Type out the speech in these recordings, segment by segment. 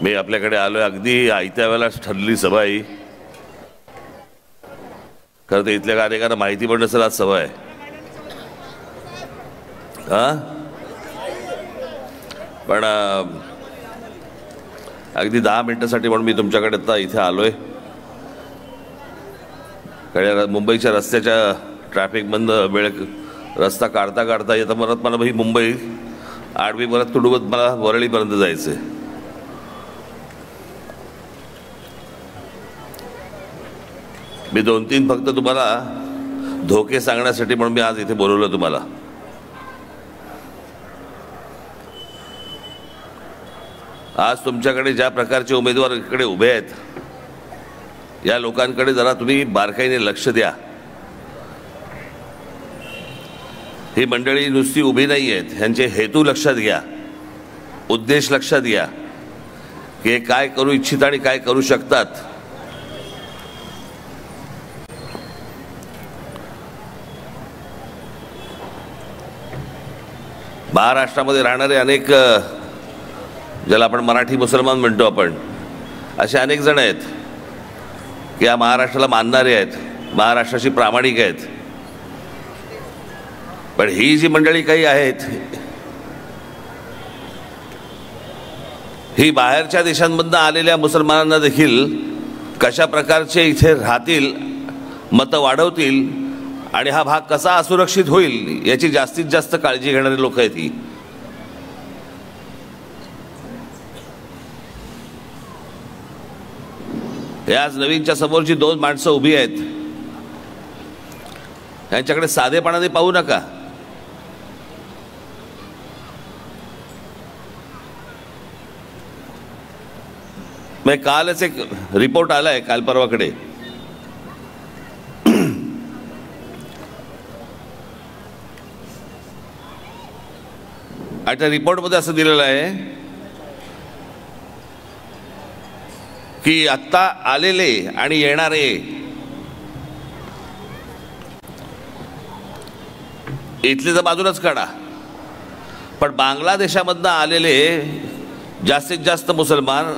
मी आपल्याकडे आलोय अगदी आयत्या वेळेला ठरली सभा ही. खरं तर इथल्या अनेकांना माहिती पण नसेल आज सभा आहे. पण अगदी 10 मिनिटासाठी म्हणून मी तुमच्याकडे आता इथे आलोय. मुंबईच्या रस्त्याच्या ट्रॅफिक बंद वेळ रस्ता काढता काढता येतं परत मला ही मुंबई आडवी परत तुडवत मला वरळीपर्यंत जायचंय. मी 2-3 फक्त तुम्हाला धोके सांगण्यासाठी म्हणून मी आज इथे बोलवलं तुम्हाला. आज तुमच्याकडे ज्या प्रकारचे उमेदवार इकडे उभे आहेत या लोकांकडे जरा तुम्ही बारकाईने लक्ष द्या. ही मंडळी नुसती उभी नाही आहेत, ह्यांचे हेतू लक्षात घ्या, उद्देश लक्षात घ्या की हे काय करू इच्छित आणि काय करू शकतात. महाराष्ट्रामध्ये राहणारे अनेक ज्याला आपण मराठी मुसलमान म्हणतो आपण असे अनेक जण आहेत की या महाराष्ट्राला मानणारे आहेत, महाराष्ट्राशी प्रामाणिक आहेत. पण ही जी मंडळी काही आहेत ही बाहेरच्या देशांमधून आलेल्या मुसलमानांना देखील कशा प्रकारचे इथे राहतील, मतं वाढवतील आणि हा भाग कसा असुरक्षित होईल याची जास्तीत जास्त काळजी घेणारी लोक आहेत. ही आज नवीनच्या समोरची 2 माणसं उभी आहेत, यांच्याकडे साधेपणाने पाहू नका. मग कालच एक रिपोर्ट आलाय काल परवाकडे आणि त्या रिपोर्टमध्ये असं दिलेलं आहे की आत्ता आलेले आणि येणारे इथले तर बाजूलाच काढा, पण बांगलादेशामधनं आलेले जास्तीत जास्त मुसलमान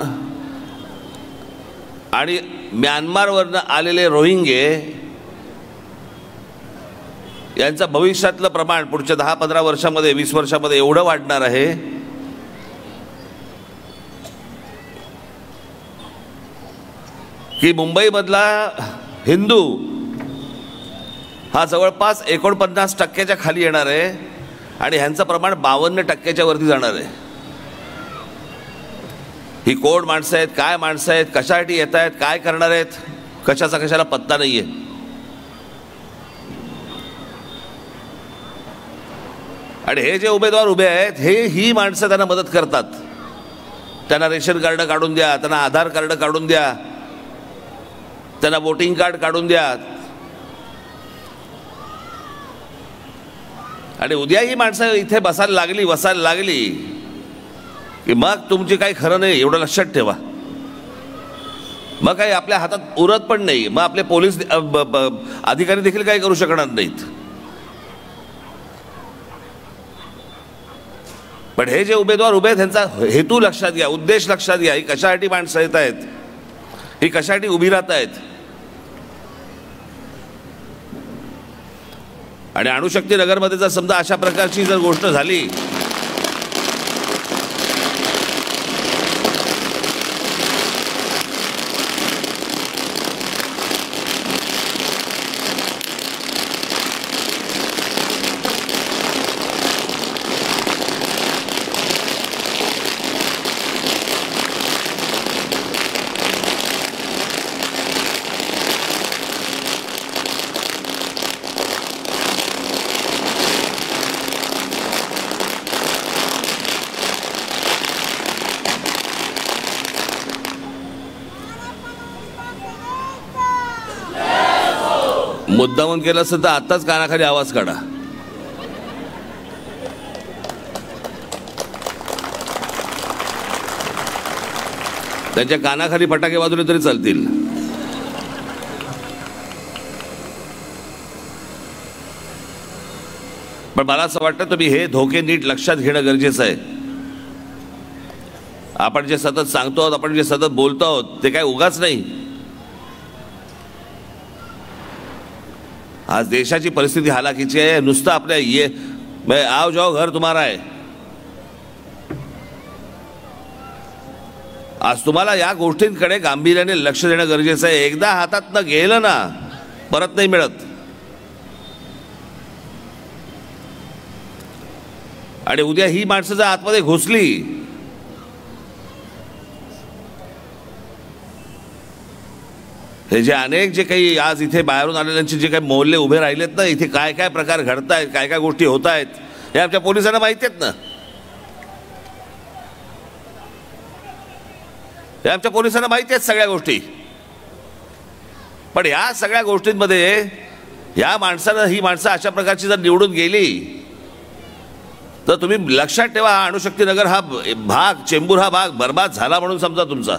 आणि म्यानमारवरनं आलेले रोहिंगे यांचं भविष्यातलं प्रमाण पुढच्या 10-15 वर्षामध्ये 20 वर्षामध्ये एवढं वाढणार आहे की मुंबईमधला हिंदू हा जवळपास 49% खाली येणार आहे आणि ह्यांचं प्रमाण 52% वरती जाणार आहे. ही कोण माणसं आहेत, काय माणसं आहेत, कशासाठी येत आहेत, काय करणार आहेत, कशाला पत्ता नाहीये. आणि हे जे उमेदवार उभे आहेत ही माणसं त्यांना मदत करतात. त्यांना रेशन कार्ड काढून द्या, त्यांना आधार कार्ड काढून द्या, त्यांना वोटिंग कार्ड काढून द्या. आणि उद्या ही माणसं इथे वसायला लागली की मग तुमची काही खरं नाही, एवढं लक्षात ठेवा. मग काही आपल्या हातात उरत पण नाही, मग आपले पोलीस अधिकारी देखील काही करू शकणार नाहीत. पण हे जे उमेदवार उभे आहेत त्यांचा हेतू लक्षात घ्या, उद्देश लक्षात घ्या. ही कशासाठी माणसं येत आहेत, ही कशासाठी उभी राहत आहेत. आणि अणुशक्ती नगरमध्ये जर समजा अशा प्रकारची जर गोष्ट झाली मुद्दामून केलं असतं तर आत्ताच कानाखाली आवाज काढा. त्यांच्या कानाखाली फटाके वाजवले तरी चालतील. पण मला असं वाटतं तुम्ही हे धोके नीट लक्षात घेणं गरजेचं आहे. आपण जे सतत सांगतो आहोत, आपण जे सतत बोलतो आहोत, ते काय उगाच नाही. आज देशाची परिस्थिती हालाकीची आहे. नुसतं आपल्या मैं आओ जाओ घर तुम्हारा आहे. आज तुम्हाला या गोष्टींकडे गांभीर्याने लक्ष देणं गरजेचं आहे. एकदा हातातनं गेलं ना परत नाही मिळत. आणि उद्या ही माणसं जर आतमध्ये घुसली, हे जे अनेक जे काही आज इथे बाहेरून आलेल्यांचे जे काही मोहल्ले उभे राहिलेत ना, इथे काय काय प्रकार घडतायत, काय काय गोष्टी होत आहेत, हे आमच्या पोलिसांना माहिती आहेत ना. हे आमच्या पोलिसांना माहिती आहेत सगळ्या गोष्टी. पण या सगळ्या गोष्टींमध्ये या माणसानं, ही माणसं अशा प्रकारची जर निवडून गेली तर तुम्ही लक्षात ठेवा, हा अणुशक्तीनगर हा भाग, चेंबूर हा भाग बर्बाद झाला म्हणून समजा तुमचा.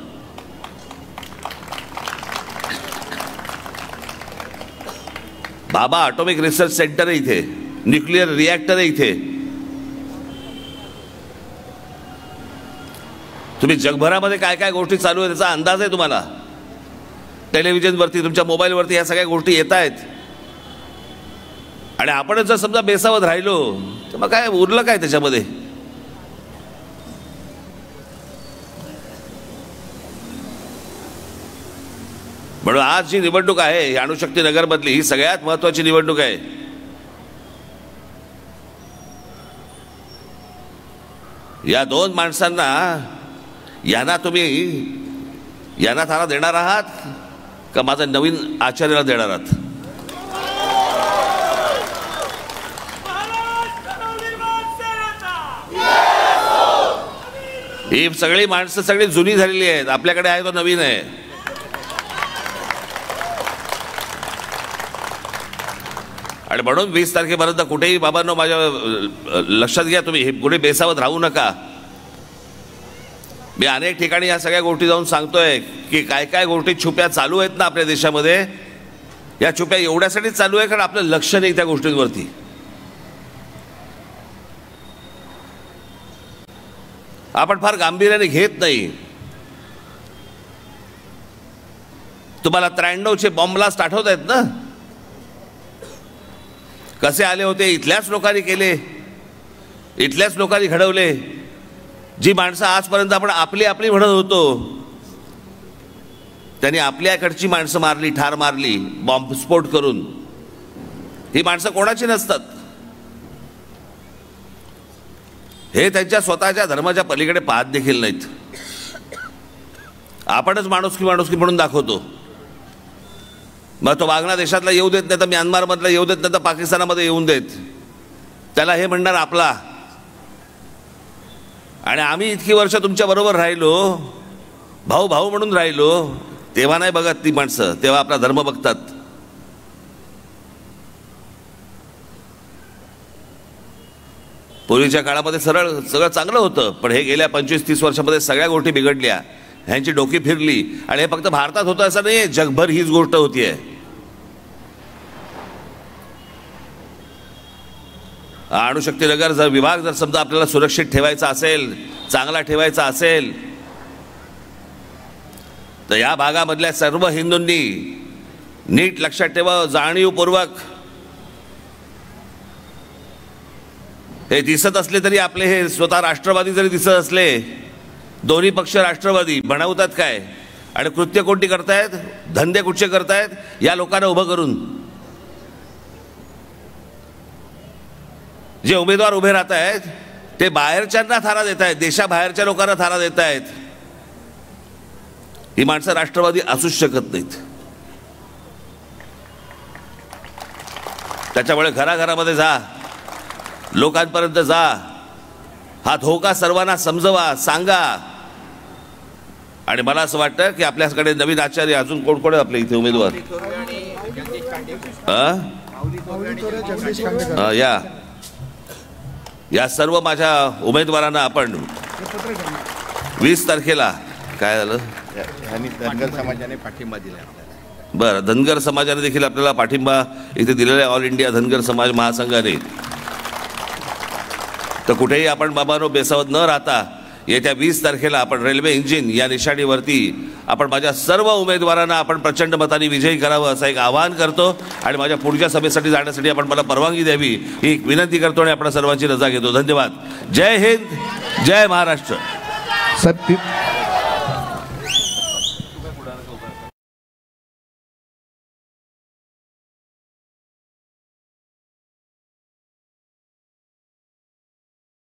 बाबा ॲटॉमिक रिसर्च सेंटर आहे इथे, न्यूक्लिअर रिॲक्टर आहे इथे. तुम्ही जगभरामध्ये काय काय गोष्टी चालू आहेत त्याचा अंदाज आहे तुम्हाला. टेलिव्हिजनवरती, तुमच्या मोबाईलवरती ह्या सगळ्या गोष्टी येत आहेत. आणि आपणच जर समजा बेसावध राहिलो तर मग काय उरलं काय त्याच्यामध्ये. म्हणून आज जी निवडणूक आहे अणुशक्ती नगरमधली, ही सगळ्यात महत्वाची निवडणूक आहे. या दोन माणसांना, यांना थारा देणार आहात का माझा नवीन आचार्याला देणार आहात? ही सगळी माणसं सगळी जुनी झालेली आहेत. आपल्याकडे आहे तो नवीन आहे. आणि म्हणून 20 तारखेपर्यंत कुठेही बाबांनो माझ्या लक्षात घ्या, तुम्ही हे कुठे बेसावत राहू नका. मी अनेक ठिकाणी या सगळ्या गोष्टी जाऊन सांगतोय की काय काय गोष्टी छुप्या चालू आहेत ना आपल्या देशामध्ये. या छुप्या एवढ्यासाठी चालू आहे कारण आपलं लक्ष नाही त्या गोष्टींवरती. आपण फार गांभीर्याने घेत नाही. तुम्हाला 93चे बॉम्ब ब्लास्ट आठवत आहेत ना? कसे आले होते? इथल्याच लोकांनी केले, इथल्याच लोकांनी घडवले. जी माणसं आजपर्यंत आपण आपली आपली म्हणत होतो, त्यांनी आपल्याकडची माणसं मारली, ठार मारली बॉम्बस्फोट करून. ही माणसं कोणाची नसतात. हे त्यांच्या स्वतःच्या धर्माच्या पलीकडे पाहत देखील नाहीत. आपणच माणुसकी माणुसकी म्हणून दाखवतो. मग तो बांगलादेशातला येऊ देत नाही, तर म्यानमारमधला येऊ देत नाही, तर पाकिस्तानामध्ये येऊन देत. त्याला हे म्हणणार आपला. आणि आम्ही इतकी वर्ष तुमच्या बरोबर राहिलो, भाऊ भाऊ म्हणून राहिलो, तेव्हा नाही बघत ती माणसं, तेव्हा आपला धर्म बघतात. पूर्वीच्या काळामध्ये सगळं चांगलं होतं, पण हे गेल्या 25-30 वर्षामध्ये सगळ्या गोष्टी बिघडल्या. ह्यांची डोकी फिरली. आणि हे फक्त भारतात होतं असं नाही, जगभर हीच गोष्ट होतीये. अणुशक्तीनगर जर विभाग जर समजा आपल्याला सुरक्षित ठेवायचा असेल, चांगला ठेवायचा असेल, तर या भागामधल्या सर्व हिंदूंनी नीट लक्षात ठेवा, जाणीवपूर्वक. हे दिसत असले तरी आपले हे स्वतः राष्ट्रवादी जरी दिसत असले, दोन्ही पक्ष राष्ट्रवादी बनवतात काय आणि कृत्य कोणती करतायत, धंदे कुठचे करतायत, या लोकांना उभं करून. जे उमेदवार उभे राहत आहेत ते बाहेरच्यांना थारा देत आहेत, देशाबाहेरच्या लोकांना थारा देत आहेत. ही माणसं राष्ट्रवादी असूच शकत नाहीत. त्याच्यामुळे घराघरामध्ये जा, लोकांपर्यंत जा, हा धोका सर्वांना समजवा, सांगा. आणि मला असं वाटतं की आपल्याकडे नवीन आचार्य अजून कोण कोण आपल्या इथे उमेदवार, या सर्व माझ्या उमेदवारांना आपण 20 तारखेला काय झालं, धनगर समाजाने पाठिंबा दिला. बरं, धनगर समाजाने देखील आपल्याला पाठिंबा इथे दिलेला आहे, ऑल इंडिया धनगर समाज महासंघाने. तर कुठेही आपण बाबांनो बेसावत न राहता येत्या 20 तारखेला आपण रेल्वे इंजिन या निशाणीवरती आपण माझ्या सर्व उमेदवारांना आपण प्रचंड मताने विजयी करावं असं एक आवाहन करतो आणि माझ्या पुढच्या सभेसाठी जाण्यासाठी आपण मला परवानगी द्यावी ही एक विनंती करतो आणि आपण सर्वांची रजा घेतो. धन्यवाद. जय हिंद, जय महाराष्ट्र. सर